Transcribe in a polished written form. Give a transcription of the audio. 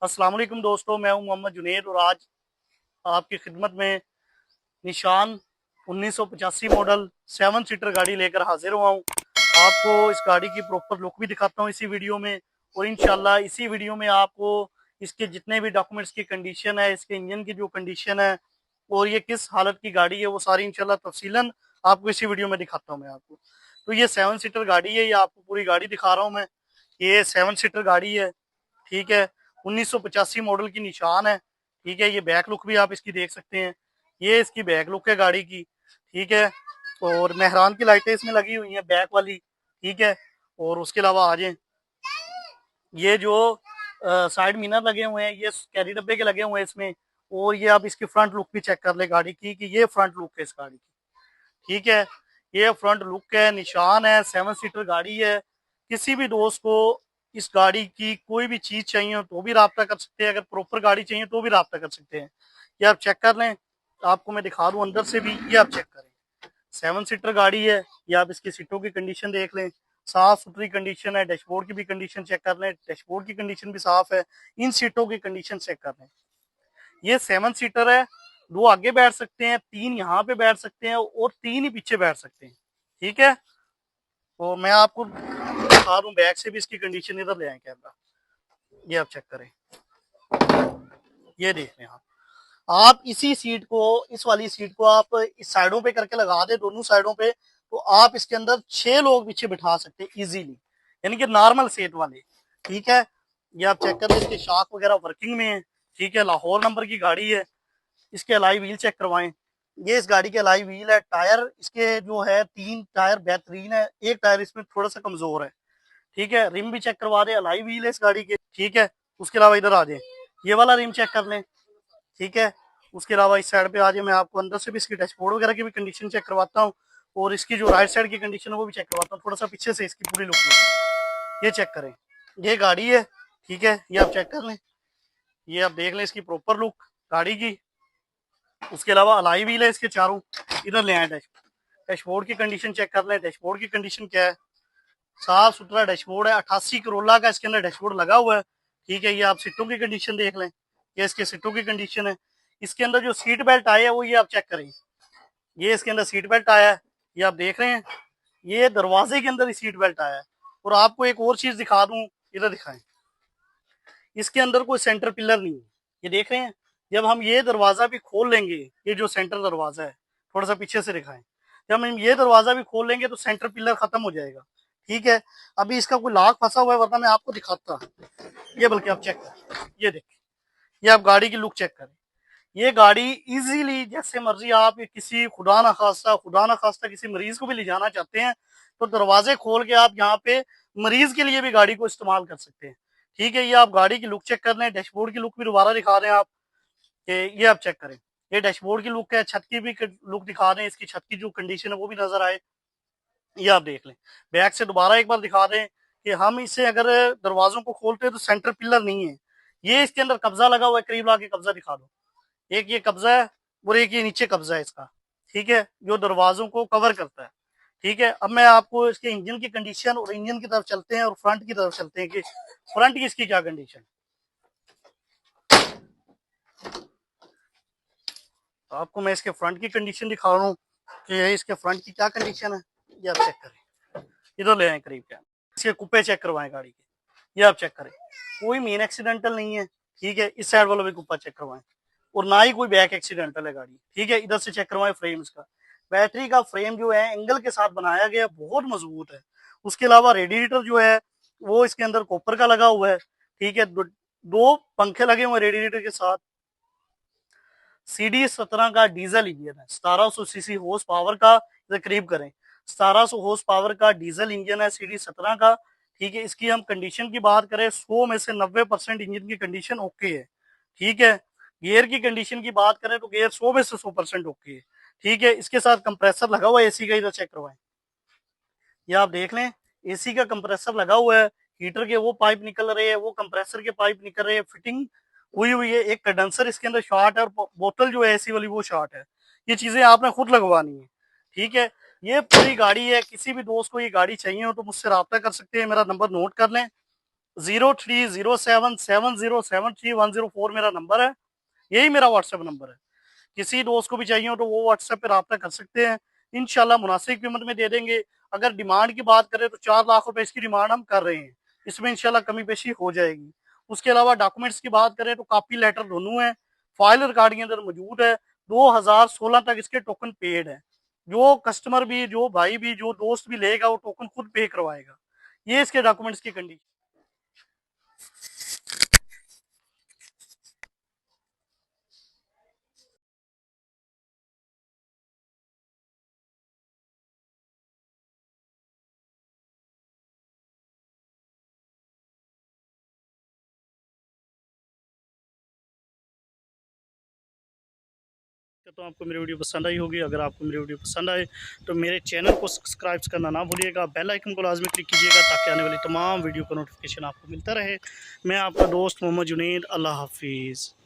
अस्सलाम वालेकुम दोस्तों, मैं हूं मोहम्मद जुनैद और आज आपकी खिदमत में निशान 1985 मॉडल 7 सीटर गाड़ी लेकर हाजिर हुआ हूं। आपको इस गाड़ी की प्रॉपर लुक भी दिखाता हूं इसी वीडियो में, और इंशाल्लाह इसी वीडियो में आपको इसके जितने भी डॉक्यूमेंट्स की कंडीशन है, इसके इंजन की जो कंडीशन है और ये किस हालत की गाड़ी है, वो सारी इंशाल्लाह तफसीलन आपको इसी वीडियो में दिखाता हूं मैं आपको। तो ये 7 सीटर गाड़ी है, ये आपको पूरी गाड़ी दिखा रहा हूं मैं। ये 7 सीटर गाड़ी है, ठीक है। 1985 मॉडल की निशान है, ठीक है। ये बैक लुक भी आप इसकी देख सकते हैं, ये इसकी बैक लुक है गाड़ी की, ठीक है। और मेहरान की लाइटें इसमें लगी हुई हैं बैक वाली, ठीक है। और उसके अलावा आ जाए, ये जो साइड मिरर लगे हुए हैं ये कैरी डब्बे के लगे हुए हैं इसमें। और ये आप इसकी फ्रंट लुक भी चेक कर ले गाड़ी की कि ये फ्रंट लुक है इस गाड़ी की, ठीक है। ये फ्रंट लुक है, निशान है, 7 सीटर गाड़ी है। किसी भी दोस्त को इस गाड़ी की कोई भी चीज चाहिए हो तो भी राब्ता कर सकते हैं, अगर प्रॉपर गाड़ी चाहिए तो भी राब्ता कर सकते हैं। ये आप चेक कर लें, आपको मैं दिखा दूं अंदर से भी, ये आप चेक करें। 7 सीटर गाड़ी है, ये आप इसकी सीटों की कंडीशन देख लें, साफ सुथरी कंडीशन है। डैशबोर्ड की भी कंडीशन चेक कर लें, डैशबोर्ड की कंडीशन भी साफ है। इन सीटों की कंडीशन चेक कर लें। ये 7 सीटर है, 2 आगे बैठ सकते हैं, 3 यहाँ पे बैठ सकते हैं और 3 ही पीछे बैठ सकते हैं, ठीक है। तो मैं आपको दिखा दूं बैक से भी इसकी कंडीशन, इधर ले आए कैमरा, ये आप चेक करें। ये देख लें आप इसी सीट को, इस वाली सीट को आप इस साइडों पे करके लगा दे, दोनों साइडों पे, तो आप इसके अंदर 6 लोग पीछे बिठा सकते हैं इजीली, यानी कि नॉर्मल सीट वाले, ठीक है। ये आप चेक करें, इसके शाख वगैरह वर्किंग में है, ठीक है। लाहौर नंबर की गाड़ी है। इसके अलाई व्हील चेक करवाएं, ये इस गाड़ी के अलाई व्हील है। टायर इसके जो है 3 टायर बेहतरीन है, एक टायर इसमें थोड़ा सा कमजोर है, ठीक है। रिम भी चेक करवा दे, अलाई व्हील है इस गाड़ी के, ठीक है। उसके अलावा इधर आ जाए, ये वाला रिम चेक कर लें, ठीक है। उसके अलावा इस साइड पे आ जाए, मैं आपको अंदर से भी इसकी डैशबोर्ड वगैरह की भी कंडीशन चेक करवाता हूँ, और इसकी जो राइट साइड की कंडीशन है वो भी चेक करवाता हूँ, थोड़ा सा पीछे से इसकी पूरी लुक में। ये चेक करें, ये गाड़ी है, ठीक है। ये आप चेक कर लें, ये आप देख लें इसकी प्रॉपर लुक गाड़ी की। उसके अलावा अलाई व्हील है इसके चारों, इधर ले आए डैशबोर्ड की कंडीशन चेक कर लें। डैशबोर्ड की कंडीशन क्या है, साफ सुथरा डैशबोर्ड है। 88 करोला का इसके अंदर डैशबोर्ड लगा हुआ है, ठीक है। ये आप सीटों की कंडीशन देख लें, ये इसके सीटों की कंडीशन है। इसके अंदर जो सीट बेल्ट आया है वो ये आप चेक करें, ये इसके अंदर सीट बेल्ट आया है, ये आप देख रहे हैं। ये दरवाजे के अंदर ही सीट बेल्ट आया है। और आपको एक और चीज दिखा दूं, इधर दिखाएं, इसके अंदर कोई सेंटर पिलर नहीं है, ये देख रहे हैं। जब हम ये दरवाजा भी खोल लेंगे, ये जो सेंटर दरवाजा है, थोड़ा सा पीछे से दिखाएं, जब हम ये दरवाजा भी खोल लेंगे तो सेंटर पिलर खत्म हो जाएगा, ठीक है। अभी इसका कोई लॉक फंसा हुआ है, वरना मैं आपको दिखाता। ये बल्कि आप चेक करें, ये देखिए, ये आप गाड़ी की लुक चेक करें। ये गाड़ी इजीली जैसे मर्जी आप किसी खुदा ना खास्ता किसी मरीज को भी ले जाना चाहते हैं तो दरवाजे खोल के आप यहाँ पे मरीज के लिए भी गाड़ी को इस्तेमाल कर सकते हैं, ठीक है। ये आप गाड़ी की लुक चेक कर लें, डैशबोर्ड की लुक भी दोबारा दिखा रहे हैं आप, ये आप चेक करें। ये डैशबोर्ड की लुक है, छत की भी लुक दिखा रहे हैं, इसकी छत की जो कंडीशन है वो भी नजर आए, ये आप देख लें। बैक से दोबारा एक बार दिखा दें कि हम इसे अगर दरवाजों को खोलते हैं तो सेंटर पिलर नहीं है। ये इसके अंदर कब्जा लगा हुआ है, करीब ला के कब्जा दिखा दो, एक ये कब्जा है और एक ये नीचे कब्जा है इसका, ठीक है, जो दरवाजों को कवर करता है, ठीक है। अब मैं आपको इसके इंजन की कंडीशन और इंजन की तरफ चलते हैं और फ्रंट की तरफ चलते हैं कि फ्रंट की इसकी क्या कंडीशन। तो आपको मैं इसके फ्रंट की कंडीशन दिखा रहा हूँ कि इसके फ्रंट की क्या कंडीशन है, ये आप चेक करें। इधर ले आए करीब, क्या इसके कुप्पे चेक करवाएं गाड़ी के, ये आप चेक करें, कोई मेन एक्सीडेंटल नहीं है, ठीक है। इस साइड वाला भी कुप्पा चेक करवाएं, और ना ही कोई बैक एक्सीडेंटल है गाड़ी, ठीक है। इधर से चेक करवाएं फ्रेम इसका, बैटरी का फ्रेम जो है एंगल के साथ बनाया गया, बहुत मजबूत है। उसके अलावा रेडिएटर जो है वो इसके अंदर कॉपर का लगा हुआ है, ठीक है। दो पंखे लगे हुए रेडिएटर के साथ। CD17 का डीजल इंजन है, 1700 सीसी हॉर्स पावर का, इसे करीब करें, 1700 हॉर्स पावर का डीजल इंजन है CD17 का, ठीक है। इसकी हम कंडीशन की बात करें, 100 में से 90% इंजन की कंडीशन ओके है, ठीक है। गियर की कंडीशन की बात करें तो गियर 100 में से 100% ओके है, ठीक है। इसके साथ कंप्रेसर लगा हुआ है एसी का, इधर चेक करवाएं, ये आप देख लें, एसी का कंप्रेसर लगा हुआ है। हीटर के वो पाइप निकल रहे हैं, वो कंप्रेसर के पाइप निकल रहे हैं, फिटिंग हुई हुई है। एक कंडेंसर इसके अंदर शॉर्ट है और बोतल जो है एसी वाली वो शॉर्ट है। ये चीजें आपने खुद लगवानी है, ठीक है। ये पूरी गाड़ी है, किसी भी दोस्त को ये गाड़ी चाहिए हो तो मुझसे रब्ता कर सकते हैं, मेरा नंबर नोट कर लें, 0307707310 मेरा नंबर है, यही मेरा व्हाट्सएप नंबर है। किसी दोस्त को भी चाहिए हो तो वो व्हाट्सएप पे रब्ता कर सकते हैं, इंशाल्लाह मुनासिब कीमत में दे देंगे। अगर डिमांड की बात करें तो 4 लाख रुपए इसकी डिमांड हम कर रहे हैं, इसमें इंशाल्लाह कमी पेशी हो जाएगी। उसके अलावा डॉक्यूमेंट्स की बात करें तो कॉपी लेटर दोनों है, फाइल रिकॉर्डिंग अंदर मौजूद है। 2016 तक इसके टोकन पेड है। जो कस्टमर भी, जो भाई भी, जो दोस्त भी लेगा वो टोकन खुद पे करवाएगा। ये इसके डॉक्यूमेंट्स की कंडीशन। तो आपको मेरी वीडियो पसंद आई होगी। अगर आपको मेरी वीडियो पसंद आए तो मेरे चैनल को सब्सक्राइब करना ना भूलिएगा, बेल आइकन को लाजमी क्लिक कीजिएगा ताकि आने वाली तमाम वीडियो का नोटिफिकेशन आपको मिलता रहे। मैं आपका दोस्त मोहम्मद जुनैद, अल्लाह हाफिज़।